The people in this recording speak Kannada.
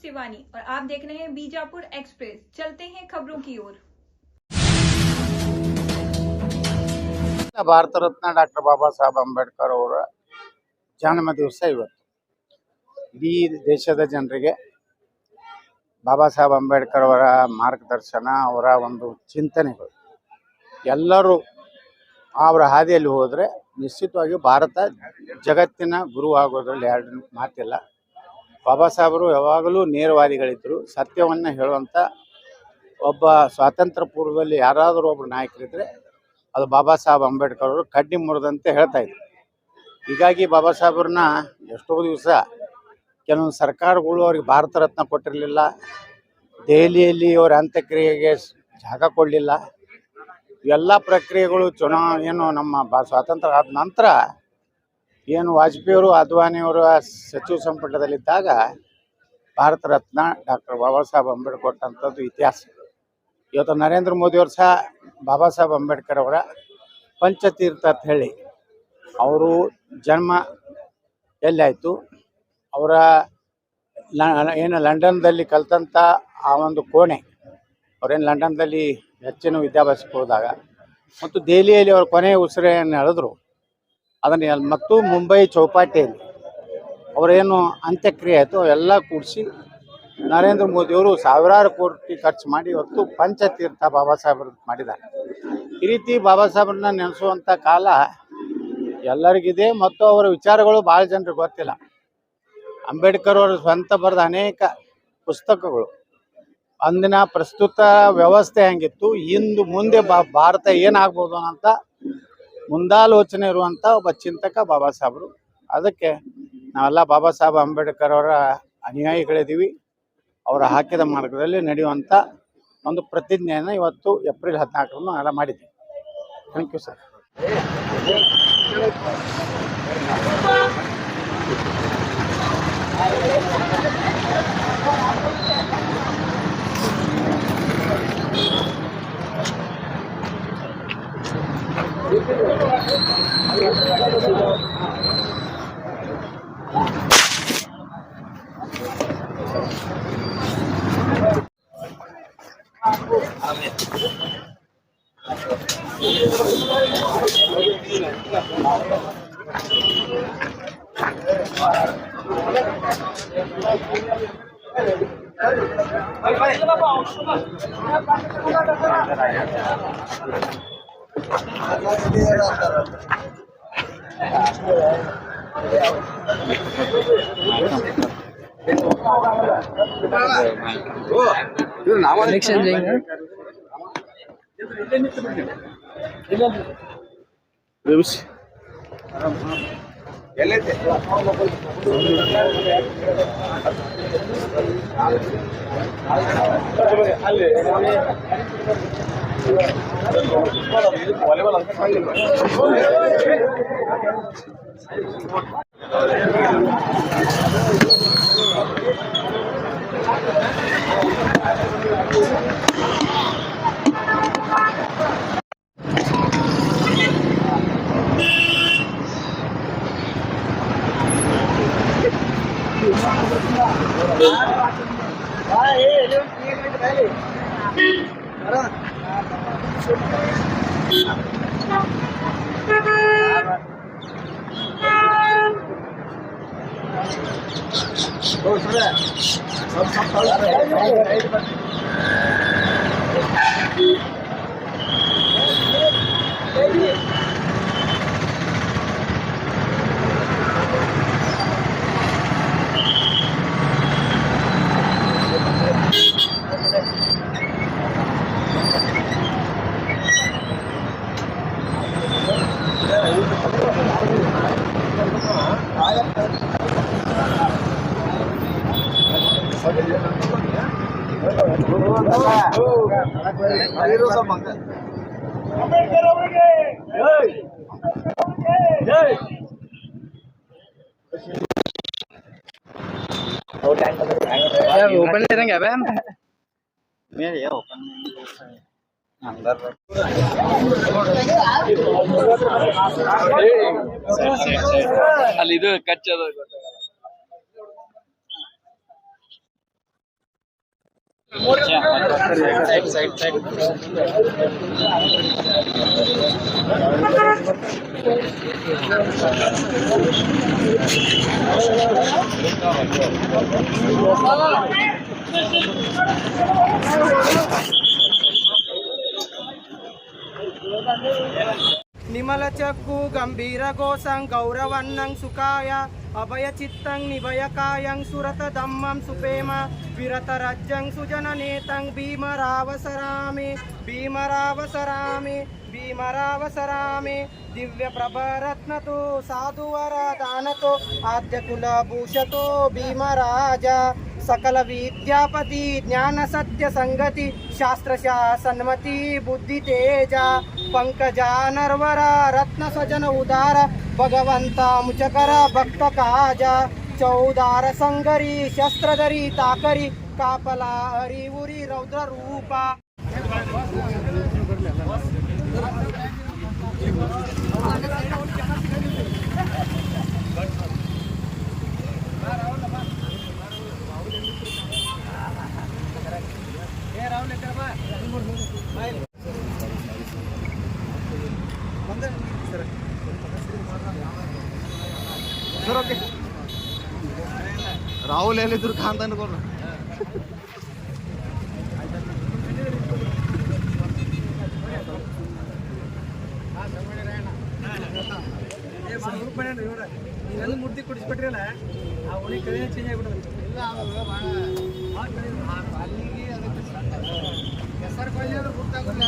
शिवानी और आप देख रहे हैं बीजापुर एक्सप्रेस। चलते हैं खबरों की ओर। ಭಾರತ ರತ್ನ ಡಾಕ್ಟರ್ ಬಾಬಾ ಸಾಹೇಬ್ ಅಂಬೇಡ್ಕರ್ ಅವರ ಜನ್ಮ ದಿವಸ ಇವತ್ತು. ಇಡೀ ದೇಶದ ಜನರಿಗೆ ಬಾಬಾ ಸಾಹೇಬ್ ಅಂಬೇಡ್ಕರ್ ಅವರ ಮಾರ್ಗದರ್ಶನ, ಅವರ ಒಂದು ಚಿಂತನೆಗಳು ಎಲ್ಲರೂ ಅವರ ಹಾದಿಯಲ್ಲಿ ಹೋದರೆ ನಿಶ್ಚಿತವಾಗಿ ಭಾರತ ಜಗತ್ತಿನ ಗುರು ಆಗೋದ್ರಲ್ಲಿ ಎರಡು ಮಾತಿಲ್ಲ. ಬಾಬಾ ಸಾಹೇಬರು ಯಾವಾಗಲೂ ನೇರವಾದಿಗಳಿದ್ದರು. ಸತ್ಯವನ್ನು ಹೇಳುವಂಥ ಒಬ್ಬ ಸ್ವಾತಂತ್ರ್ಯ ಪೂರ್ವದಲ್ಲಿ ಯಾರಾದರೂ ಒಬ್ಬರು ನಾಯಕರಿದ್ದರೆ ಅದು ಬಾಬಾ ಸಾಹೇಬ್ ಅಂಬೇಡ್ಕರ್ ಅವರು ಕಡ್ಡಿ ಮುರಿದಂತೆ ಹೇಳ್ತಾ ಇದ್ರು. ಹೀಗಾಗಿ ಬಾಬಾ ಸಾಹೇಬ್ರನ್ನ ಎಷ್ಟೋ ದಿವಸ ಕೆಲವೊಂದು ಸರ್ಕಾರಗಳು ಅವ್ರಿಗೆ ಭಾರತ ರತ್ನ ಕೊಟ್ಟಿರಲಿಲ್ಲ, ದೆಹಲಿಯಲ್ಲಿ ಅವರ ಅಂತ್ಯಕ್ರಿಯೆಗೆ ಜಾಗ ಕೊಡಲಿಲ್ಲ. ಇವೆಲ್ಲ ಪ್ರಕ್ರಿಯೆಗಳು ಏನು ನಮ್ಮ ಸ್ವಾತಂತ್ರ್ಯ ಆದ ನಂತರ ಏನು ವಾಜಪೇಯಿಯವರು ಅದ್ವಾನಿಯವರ ಸಚಿವ ಸಂಪುಟದಲ್ಲಿದ್ದಾಗ ಭಾರತ ರತ್ನ ಡಾಕ್ಟರ್ ಬಾಬಾ ಸಾಹೇಬ್ ಅಂಬೇಡ್ಕರ್ ಕೊಟ್ಟಂಥದ್ದು ಇತಿಹಾಸ. ಇವತ್ತು ನರೇಂದ್ರ ಮೋದಿಯವರು ಸಹ ಬಾಬಾ ಸಾಹೇಬ್ ಅಂಬೇಡ್ಕರ್ ಅವರ ಪಂಚತೀರ್ಥ ಅಂತ ಹೇಳಿ ಅವರು ಜನ್ಮ ಎಲ್ಲಾಯಿತು, ಅವರ ಏನು ಲಂಡನ್ದಲ್ಲಿ ಕಲಿತಂಥ ಆ ಒಂದು ಕೋಣೆ, ಅವರೇನು ಲಂಡನ್ದಲ್ಲಿ ಹೆಚ್ಚಿನ ವಿದ್ಯಾಭ್ಯಾಸಕ್ಕೆ ಹೋದಾಗ ಮತ್ತು ದೆಹಲಿಯಲ್ಲಿ ಅವರು ಕೊನೆಯ ಉಸಿರೆಯನ್ನು ಎಳೆದ್ರು. ಅದನ್ನು ಮತ್ತು ಮುಂಬೈ ಚೌಪಾಟಿಯಲ್ಲಿ ಅವರೇನು ಅಂತ್ಯಕ್ರಿಯೆ ಆಯಿತು ಎಲ್ಲ ಕೂಡಿಸಿ ನರೇಂದ್ರ ಮೋದಿಯವರು ಸಾವಿರಾರು ಕೋಟಿ ಖರ್ಚು ಮಾಡಿ ಇವತ್ತು ಪಂಚತೀರ್ಥ ಬಾಬಾ ಸಾಹೇಬ್ರು ಮಾಡಿದ್ದಾರೆ. ಈ ರೀತಿ ಬಾಬಾ ಸಾಹೇಬ್ರನ್ನ ನೆನೆಸುವಂಥ ಕಾಲ ಎಲ್ಲರಿಗಿದೆ ಮತ್ತು ಅವರ ವಿಚಾರಗಳು ಭಾಳ ಜನರಿಗೆ ಗೊತ್ತಿಲ್ಲ. ಅಂಬೇಡ್ಕರ್ ಅವರು ಸ್ವಂತ ಬರೆದ ಅನೇಕ ಪುಸ್ತಕಗಳು ಅಂದಿನ ಪ್ರಸ್ತುತ ವ್ಯವಸ್ಥೆ ಹೆಂಗಿತ್ತು, ಇಂದು ಮುಂದೆ ಭಾರತ ಏನಾಗ್ಬೋದು ಅಂತ ಮುಂದಾಲೋಚನೆ ಇರುವಂಥ ಒಬ್ಬ ಚಿಂತಕ ಬಾಬಾ ಸಾಹೇಬರು. ಅದಕ್ಕೆ ನಾವೆಲ್ಲ ಬಾಬಾ ಸಾಹೇಬ್ ಅಂಬೇಡ್ಕರ್ ಅವರ ಅನುಯಾಯಿಗಳಿದ್ದೀವಿ. ಅವರ ಹಾಕಿದ ಮಾರ್ಗದಲ್ಲಿ ನಡೆಯುವಂಥ ಒಂದು ಪ್ರತಿಜ್ಞೆಯನ್ನು ಇವತ್ತು ಏಪ್ರಿಲ್ 14ರಂದು ನಾವೆಲ್ಲ ಮಾಡಿದ್ದೀವಿ. Thank you sir. इलेक्शन जाएंगे ओपन ले देंगे अबे हम मेरे ये ओपन अंदर ಅಲ್ಲಿ ಇದು ಕಚ್ಚೋದು నిమల చక్కు గంభీర గోసం గౌరవన్నం సుఖాయ అభయ చిత్తం నిభయకాయం సురత దమ్మం సుపేమ విరత రజ్జం సుజన నేతం భీమరావసరామి భీమరావసరామి భీమరావసరామి దివ్య ప్రభరత్నతో సాధువర దానతో ఆద్యకుల భూషతో భీమరాజ सकल विद्यापति ज्ञान सत्य संगति शास्त्र सन्मति बुद्धि तेजा पंकजा नरवर रत्न सजन उदार भगवंता मुचकर भक्त काजा चौदार संगरी शस्त्रधरी ताकरी कापला हरि उरी रौद्र रूपा ಸರ್ ಓಕೆ ರಾಹುಲ್ ಎಲ್ಲಿದ್ರು ಕಾಂತ ಅನ್ಕೊಂಡು ನೀವೆಲ್ಲ ಮೂರ್ತಿ ಕುಡಿಸ್ಬಿಟ್ರಲ್ಲ ಆ ಉಳಿ ಕಡೆ ಚೇಂಜ್ ಆಗ್ಬಿಟ್ಟದ ಅಲ್ಲಿಗೆ ಅದಕ್ಕೆ ಹೆಸರು ಕೊಳ್ಳಿ ಅಂದ್ರೆ ಗೊತ್ತಾಗಲ್ಲ